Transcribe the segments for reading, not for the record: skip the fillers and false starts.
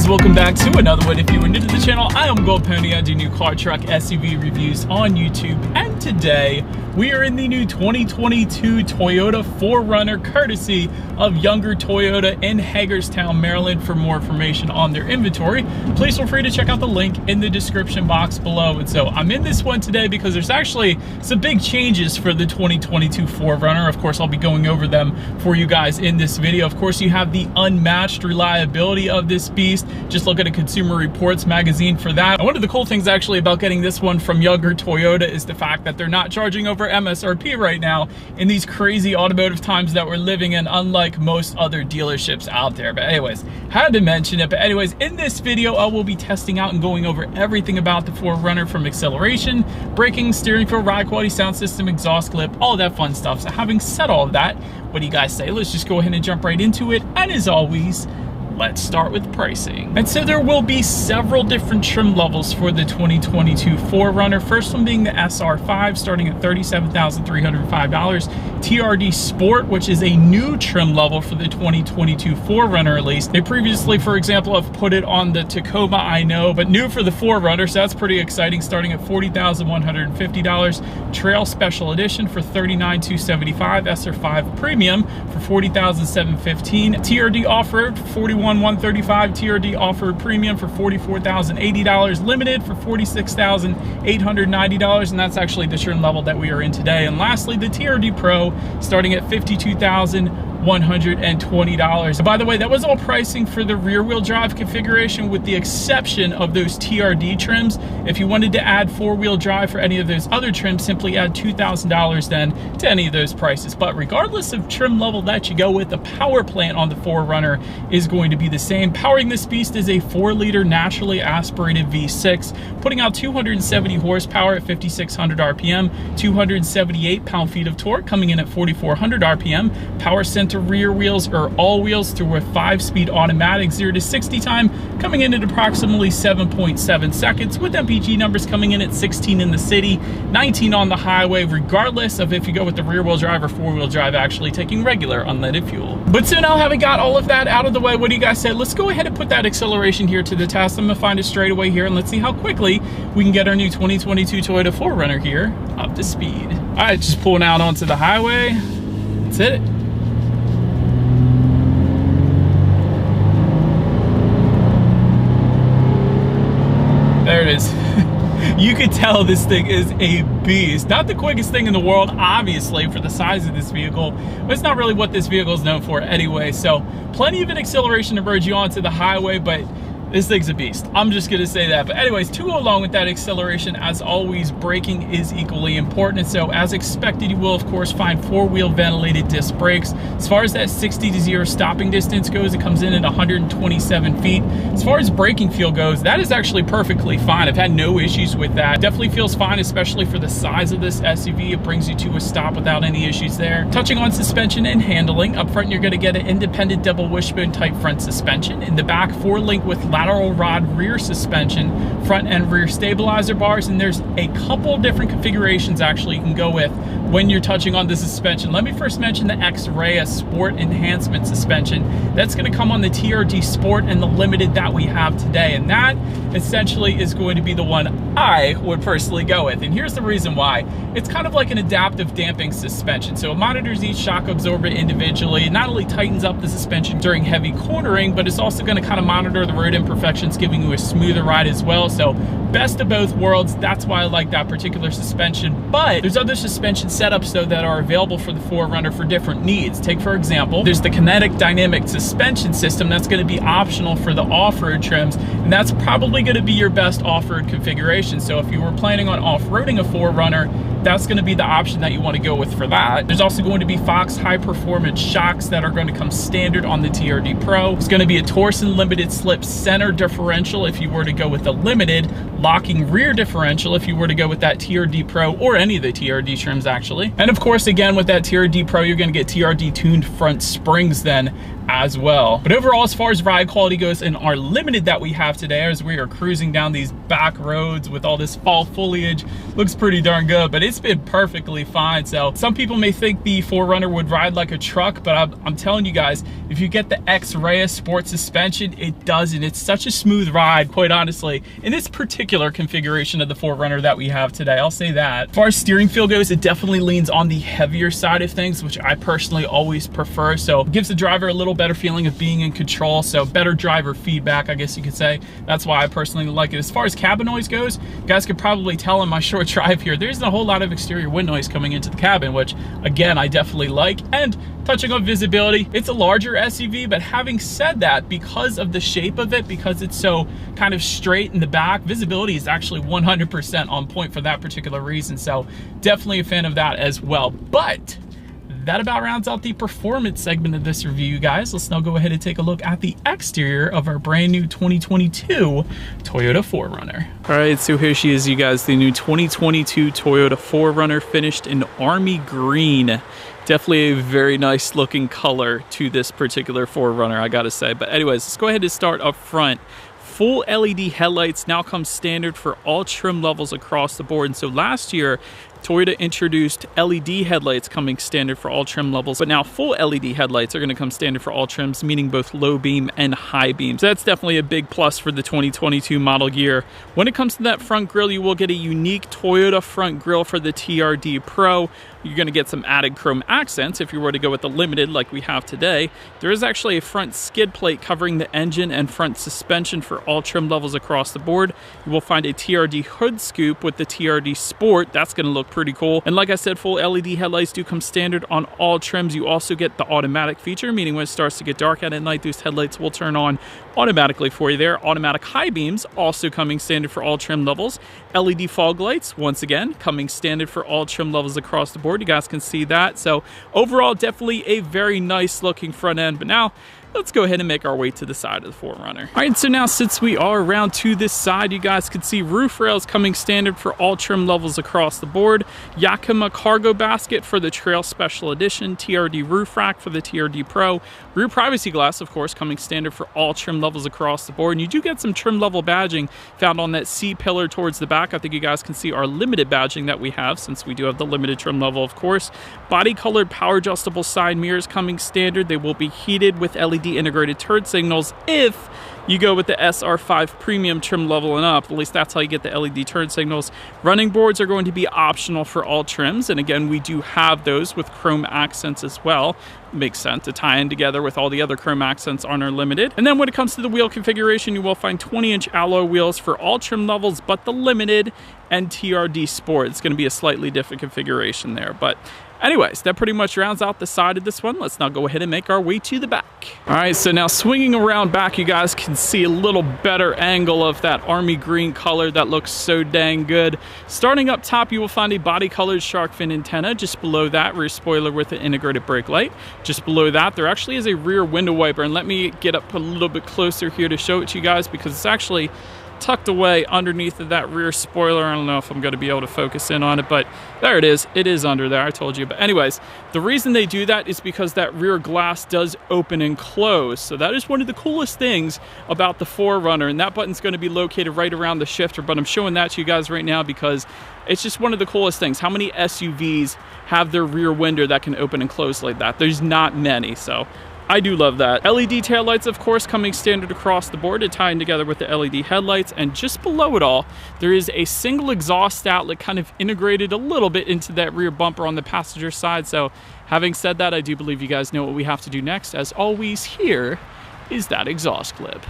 guys, welcome back to another one. If you are new to the channel, I am Gold Pony. I do new car, truck, SUV reviews on YouTube, and today we are in the new 2022 Toyota 4Runner courtesy of Younger Toyota in Hagerstown, Maryland. For more information on their inventory, please feel free to check out the link in the description box below. And so I'm in this one today because there's actually some big changes for the 2022 4Runner. Of course, I'll be going over them for you guys in this video. Of course, you have the unmatched reliability of this beast. Just look at a Consumer Reports magazine for that. One of the cool things actually about getting this one from Younger Toyota is the fact that they're not charging over MSRP right now in these crazy automotive times that we're living in, unlike most other dealerships out there. But anyways, had to mention it. But anyways, in this video, I will be testing out and going over everything about the 4Runner, from acceleration, braking, steering feel, ride quality, sound system, exhaust clip, all that fun stuff. So having said all of that, what do you guys say? Let's just go ahead and jump right into it. And as always, let's start with pricing. And so there will be several different trim levels for the 2022 4Runner. First one being the SR5, starting at $37,305. TRD Sport, which is a new trim level for the 2022 4Runner at least. They previously, for example, have put it on the Tacoma, I know, but new for the 4Runner, so that's pretty exciting, starting at $40,150. Trail Special Edition for $39,275. SR5 Premium for $40,715. TRD Off-Road for $41,135. TRD Off-Road Premium for $44,080. Limited for $46,890, and that's actually the trim level that we are in today. And lastly, the TRD Pro, starting at $52,120. By the way, that was all pricing for the rear-wheel drive configuration, with the exception of those TRD trims. If you wanted to add four-wheel drive for any of those other trims, simply add $2,000 then to any of those prices. But regardless of trim level that you go with, the power plant on the 4Runner is going to be the same. Powering this beast is a 4-liter naturally aspirated V6, putting out 270 horsepower at 5,600 RPM, 278 pound-feet of torque, coming in at 4,400 RPM. Power center rear wheels are all wheels through a 5-speed automatic 0 to 60 time, coming in at approximately 7.7 seconds, with MPG numbers coming in at 16 in the city, 19 on the highway, regardless of if you go with the rear-wheel drive or four-wheel drive, actually taking regular unleaded fuel. But so now, having got all of that out of the way, what do you guys say? Let's go ahead and put that acceleration here to the test. I'm gonna find it straight away here, and let's see how quickly we can get our new 2022 Toyota 4Runner here up to speed. All right, just pulling out onto the highway. Let's hit it. There it is. You could tell this thing is a beast. Not the quickest thing in the world, obviously, for the size of this vehicle, but it's not really what this vehicle is known for anyway. So plenty of an acceleration to urge you onto the highway, but this thing's a beast. I'm just gonna say that. But anyways, to go along with that acceleration, as always, braking is equally important. And so as expected, you will of course find 4-wheel ventilated disc brakes. As far as that 60 to 0 stopping distance goes, it comes in at 127 feet. As far as braking feel goes, that is actually perfectly fine. I've had no issues with that. Definitely feels fine, especially for the size of this SUV. It brings you to a stop without any issues there. Touching on suspension and handling, up front you're gonna get an independent double wishbone type front suspension. In the back, 4-link with lateral rod rear suspension, front and rear stabilizer bars, and there's a couple different configurations actually you can go with when you're touching on the suspension. Let me first mention the X-Ray Sport Enhancement suspension. That's going to come on the TRD Sport and the Limited that we have today, and that essentially is going to be the one I would personally go with. And here's the reason why. It's kind of like an adaptive damping suspension, so it monitors each shock absorber individually. It not only tightens up the suspension during heavy cornering, but it's also going to kind of monitor the road imperfections, giving you a smoother ride as well. So best of both worlds. That's why I like that particular suspension. But there's other suspension setups though that are available for the 4Runner for different needs. Take for example, there's the Kinetic Dynamic Suspension System. That's going to be optional for the off-road trims, and that's probably going to be your best off-road configuration. So if you were planning on off-roading a 4Runner, that's going to be the option that you want to go with for that. There's also going to be Fox high performance shocks that are going to come standard on the TRD Pro. It's going to be a Torsen limited slip center differential if you were to go with the Limited, locking rear differential if you were to go with that TRD Pro or any of the TRD trims actually. And of course, again, with that TRD Pro, you're going to get TRD tuned front springs then as well. But overall, as far as ride quality goes in our limited that we have today, as we are cruising down these back roads with all this fall foliage, looks pretty darn good, but it's been perfectly fine. So some people may think the 4Runner would ride like a truck, but I'm telling you guys, if you get the X-Reyes sport suspension, it doesn't. It's such a smooth ride, quite honestly, in this particular configuration of the 4Runner that we have today. I'll say that. As far as steering feel goes, it definitely leans on the heavier side of things, which I personally always prefer. So it gives the driver a little better feeling of being in control. So better driver feedback, I guess you could say. That's why I personally like it. As far as cabin noise goes, you guys could probably tell in my short drive here, there isn't a whole lot of exterior wind noise coming into the cabin, which again, I definitely like. And touching on visibility, it's a larger SUV, but having said that, because of the shape of it, because it's so kind of straight in the back, visibility is actually 100% on point for that particular reason. So definitely a fan of that as well. But that about rounds out the performance segment of this review, guys. Let's now go ahead and take a look at the exterior of our brand new 2022 Toyota 4Runner. All right, so here she is, you guys, the new 2022 Toyota 4Runner, finished in army green. Definitely a very nice looking color to this particular 4Runner, I gotta say. But anyways, let's go ahead and start up front. Full LED headlights now come standard for all trim levels across the board. And so last year, Toyota introduced LED headlights coming standard for all trim levels, but now full LED headlights are going to come standard for all trims, meaning both low beam and high beam. So that's definitely a big plus for the 2022 model year. When it comes to that front grille, you will get a unique Toyota front grille for the TRD Pro. You're going to get some added chrome accents if you were to go with the limited like we have today. There is actually a front skid plate covering the engine and front suspension for all trim levels across the board. You will find a TRD hood scoop with the TRD Sport. That's going to look pretty cool. And like I said, full LED headlights do come standard on all trims. You also get the automatic feature, meaning when it starts to get dark out at night, those headlights will turn on automatically for you there. Automatic high beams also coming standard for all trim levels. LED fog lights, once again, coming standard for all trim levels across the board. You guys can see that. So overall, definitely a very nice looking front end. But now, let's go ahead and make our way to the side of the 4Runner. All right, so now since we are around to this side, you guys can see roof rails coming standard for all trim levels across the board. Yakima cargo basket for the Trail Special Edition. TRD roof rack for the TRD Pro. Rear privacy glass, of course, coming standard for all trim levels across the board. And you do get some trim level badging found on that C pillar towards the back. I think you guys can see our limited badging that we have, since we do have the limited trim level, of course. Body colored power adjustable side mirrors coming standard. They will be heated with LED integrated turn signals if you go with the SR5 premium trim level and up. At least that's how you get the LED turn signals. Running boards are going to be optional for all trims, and again, we do have those with chrome accents as well. Makes sense to tie in together with all the other chrome accents on our limited. And then when it comes to the wheel configuration, you will find 20-inch alloy wheels for all trim levels but the limited and TRD Sport. It's going to be a slightly different configuration there, but anyways, that pretty much rounds out the side of this one. Let's now go ahead and make our way to the back. All right, so now swinging around back, you guys can see a little better angle of that army green color that looks so dang good. Starting up top, you will find a body colored shark fin antenna. Just below that, rear spoiler with an integrated brake light. Just below that, there actually is a rear window wiper, and let me get up a little bit closer here to show it to you guys, because it's actually tucked away underneath of that rear spoiler. I don't know if I'm going to be able to focus in on it, but there it is. It is under there, I told you. But anyways, the reason they do that is because that rear glass does open and close. So that is one of the coolest things about the 4Runner, and that button's going to be located right around the shifter, but I'm showing that to you guys right now because it's just one of the coolest things. How many SUVs have their rear window that can open and close like that? There's not many, so I do love that. LED taillights, of course, coming standard across the board to tie in together with the LED headlights. And just below it all, there is a single exhaust outlet kind of integrated a little bit into that rear bumper on the passenger side. So having said that, I do believe you guys know what we have to do next. As always, here is that exhaust clip.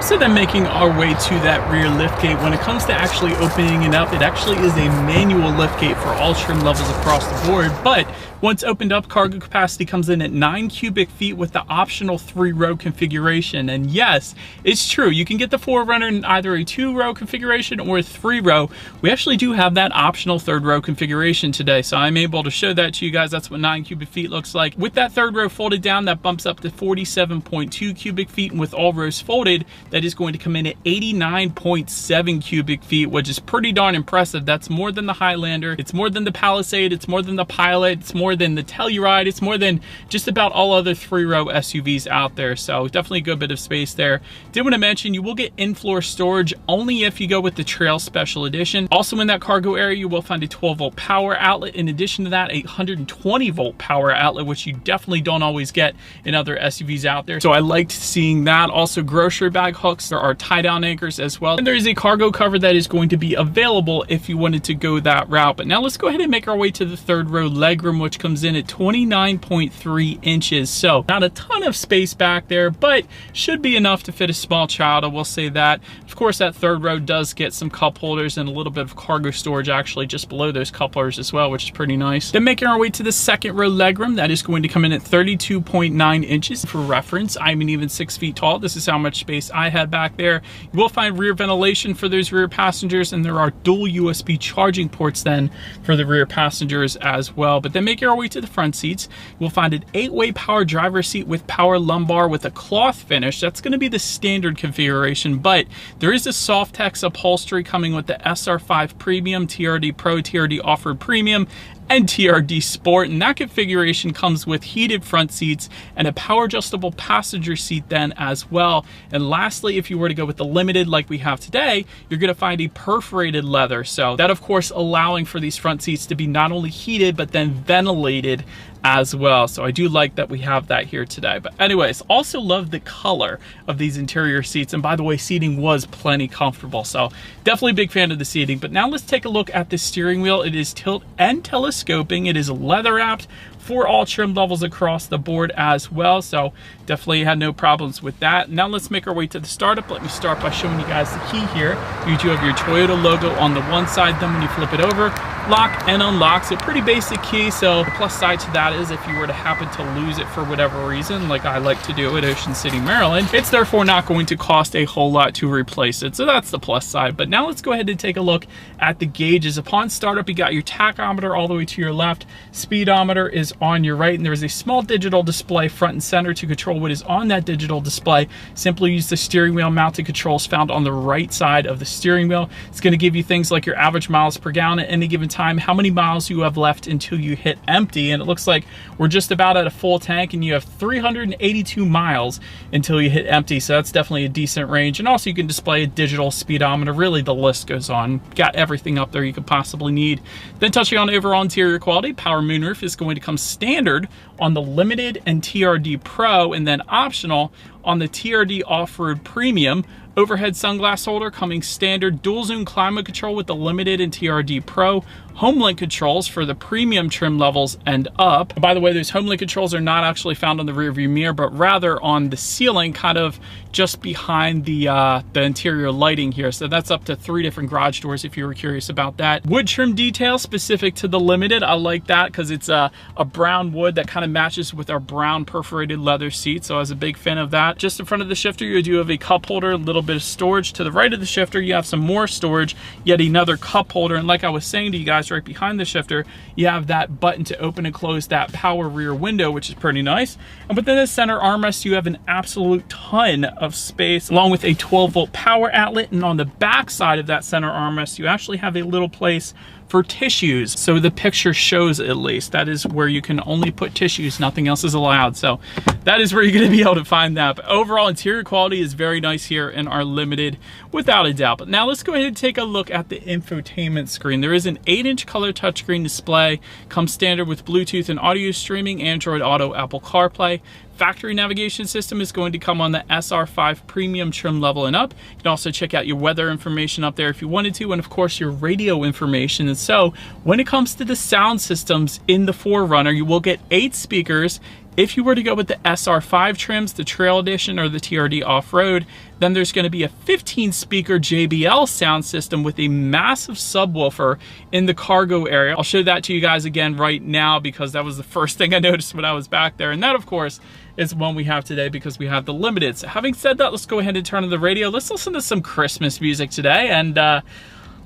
So then making our way to that rear liftgate, when it comes to actually opening it up, it actually is a manual liftgate for all trim levels across the board, but Once opened up, cargo capacity comes in at 9 cubic feet with the optional 3-row configuration. And yes, it's true, you can get the 4Runner in either a 2-row configuration or a 3-row. We actually do have that optional 3rd-row configuration today, so I'm able to show that to you guys. That's what 9 cubic feet looks like. With that 3rd row folded down, that bumps up to 47.2 cubic feet, and with all rows folded, that is going to come in at 89.7 cubic feet, which is pretty darn impressive. That's more than the Highlander, it's more than the Palisade, it's more than the Pilot, it's more than the Telluride, it's more than just about all other 3-row SUVs out there. So definitely a good bit of space there. Did want to mention, you will get in-floor storage only if you go with the Trail Special Edition. Also in that cargo area, you will find a 12-volt power outlet. In addition to that, a 120-volt power outlet, which you definitely don't always get in other SUVs out there. So I liked seeing that. Also grocery bag hooks. There are tie-down anchors as well. And there is a cargo cover that is going to be available if you wanted to go that route. But now let's go ahead and make our way to the 3rd row legroom, which comes in at 29.3 inches. So not a ton of space back there, but should be enough to fit a small child, I will say that. Of course, that 3rd row does get some cup holders and a little bit of cargo storage actually just below those cup holders as well, which is pretty nice. Then making our way to the 2nd row legroom, that is going to come in at 32.9 inches. For reference, I'm an even 6 feet tall. This is how much space I had back there. You will find rear ventilation for those rear passengers, and there are dual USB charging ports then for the rear passengers as well. But then making our way to the front seats, you'll find an 8-way power driver seat with power lumbar with a cloth finish. That's going to be the standard configuration, but there is a Softex upholstery coming with the SR5 Premium, TRD Pro, TRD Off-Road Premium, and TRD Sport, and that configuration comes with heated front seats and a power adjustable passenger seat then as well. And lastly, if you were to go with the Limited like we have today, you're going to find a perforated leather. So that of course allowing for these front seats to be not only heated but then ventilated as well. So I do like that we have that here today. But anyways, also love the color of these interior seats. And by the way, seating was plenty comfortable. So definitely a big fan of the seating. But now let's take a look at the steering wheel. It is tilt and telescoping. It is leather wrapped for all trim levels across the board as well. So definitely had no problems with that. Now let's make our way to the startup. Let me start by showing you guys the key here. You do have your Toyota logo on the one side. Then when you flip it over, lock and unlock. So pretty basic key. So the plus side to that is if you were to happen to lose it for whatever reason, like I like to do at Ocean City, Maryland, it's therefore not going to cost a whole lot to replace it. So that's the plus side. But now let's go ahead and take a look at the gauges. Upon startup, you got your tachometer all the way to your left. Speedometer is on your right, and there is a small digital display front and center. To control what is on that digital display, simply use the steering wheel mounted controls found on the right side of the steering wheel. It's going to give you things like your average miles per gallon at any given time, how many miles you have left until you hit empty, and it looks like we're just about at a full tank and you have 382 miles until you hit empty. So that's definitely a decent range. And also you can display a digital speedometer. Really, the list goes on. Got everything up there you could possibly need. Then touching on overall interior quality, power moonroof is going to come standard on the Limited and TRD Pro, and then optional on the TRD Off-Road Premium. Overhead sunglass holder coming standard. Dual zone climate control with the Limited and TRD Pro. HomeLink controls for the premium trim levels and up. By the way, those HomeLink controls are not actually found on the rear view mirror, but rather on the ceiling, kind of just behind the interior lighting here. So that's up to 3 different garage doors if you were curious about that. Wood trim detail specific to the Limited. I like that because it's a brown wood that kind of matches with our brown perforated leather seat. So I was a big fan of that. Just in front of the shifter, you do have a cup holder, a little bit of storage. To the right of the shifter, you have some more storage, yet another cup holder. And like I was saying to you guys, right behind the shifter, you have that button to open and close that power rear window, which is pretty nice. And within the center armrest, you have an absolute ton of space, along with a 12-volt power outlet. And on the back side of that center armrest, you actually have a little place for tissues. So the picture shows, at least, that is where you can only put tissues, nothing else is allowed. So that is where you're gonna be able to find that. But overall interior quality is very nice here in our Limited, without a doubt. But now let's go ahead and take a look at the infotainment screen. There is an 8-inch color touchscreen display, comes standard with Bluetooth and audio streaming, Android Auto, Apple CarPlay. Factory navigation system is going to come on the SR5 Premium trim level and up. You can also check out your weather information up there if you wanted to, and of course your radio information. And so when it comes to the sound systems in the 4Runner, you will get 8 speakers, If you were to go with the SR5 trims, the Trail Edition or the TRD Off-Road, then there's going to be a 15-speaker JBL sound system with a massive subwoofer in the cargo area. I'll show that to you guys again right now because that was the first thing I noticed when I was back there. And that, of course, is one we have today because we have the Limited. So having said that, let's go ahead and turn on the radio. Let's listen to some Christmas music today, and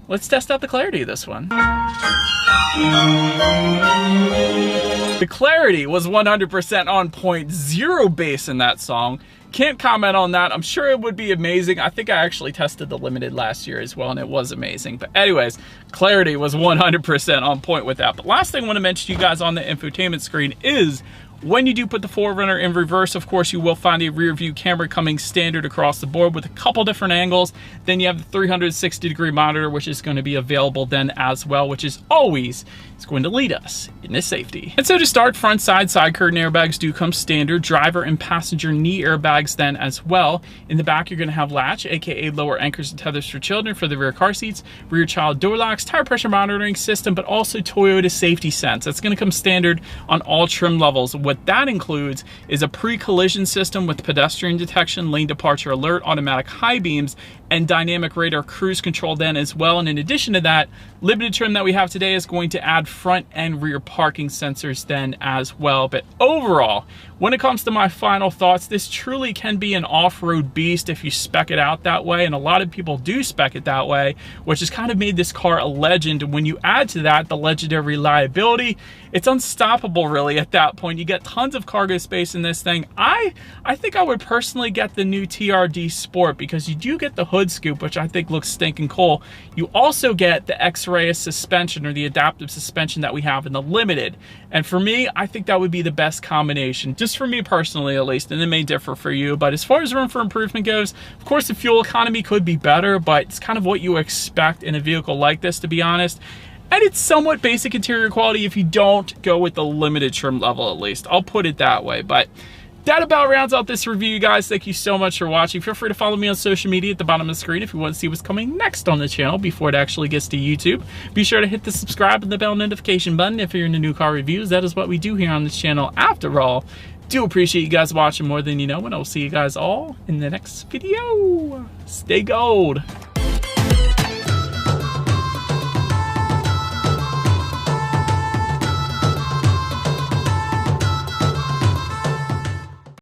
let's test out the clarity of this one. The clarity was 100% on point, zero bass in that song. Can't comment on that. I'm sure it would be amazing. I think I actually tested the Limited last year as well, and it was amazing. But anyways, clarity was 100% on point with that. But last thing I want to mention to you guys on the infotainment screen is when you do put the 4Runner in reverse, of course, you will find a rear view camera coming standard across the board with a couple different angles. Then you have the 360-degree monitor, which is going to be available then as well, which is always going to lead us into safety. And so to start, front side curtain airbags do come standard. Driver and passenger knee airbags then as well. In the back, you're going to have latch, aka lower anchors and tethers for children for the rear car seats, rear child door locks, tire pressure monitoring system, but also Toyota Safety Sense. That's going to come standard on all trim levels. What that includes is a pre-collision system with pedestrian detection, lane departure alert, automatic high beams, and dynamic radar cruise control then as well. And in addition to that, Limited trim that we have today is going to add front and rear parking sensors then as well. But overall, when it comes to my final thoughts, this truly can be an off-road beast if you spec it out that way, and a lot of people do spec it that way, which has kind of made this car a legend. And when you add to that the legendary reliability, it's unstoppable really at that point. You get tons of cargo space in this thing. I think I would personally get the new TRD Sport because you do get the hood scoop, which I think looks stinking cool. You also get the X-Ray suspension or the adaptive suspension that we have in the Limited. And for me, I think that would be the best combination, just for me personally at least, and it may differ for you. But as far as room for improvement goes, of course the fuel economy could be better, but it's kind of what you expect in a vehicle like this, to be honest. And it's somewhat basic interior quality if you don't go with the Limited trim level, at least. I'll put it that way. But that about rounds out this review, guys. Thank you so much for watching. Feel free to follow me on social media at the bottom of the screen if you want to see what's coming next on the channel before it actually gets to YouTube. Be sure to hit the subscribe and the bell notification button if you're into new car reviews. That is what we do here on this channel after all. Do appreciate you guys watching more than you know, and I'll see you guys all in the next video. Stay gold.